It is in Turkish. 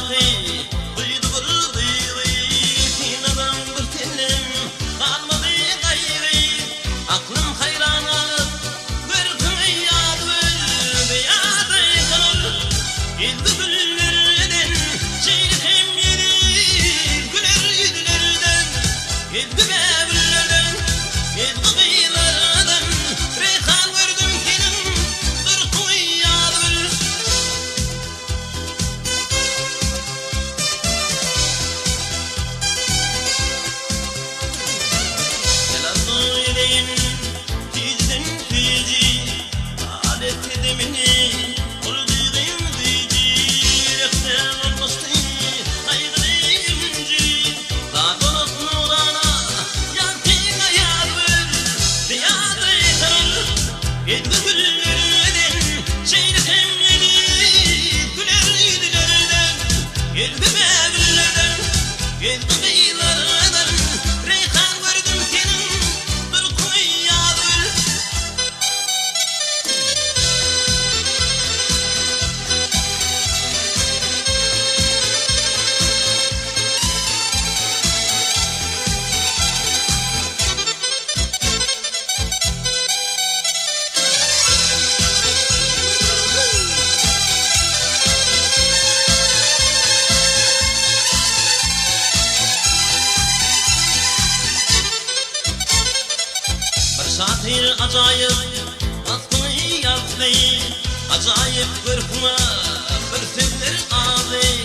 bakı duydu vurdu tinadan bir telim kalmadı gayrı aklım hayran alıp gördüm yadı kalır geldi güllerden çeyreğim yedi güler yüzlerden geldi bevlerden geldi kıyılardan reyhan gördüm kelim durdu yadı Şair acayip aklını yazdı acayip kırpma bir sözler ağzı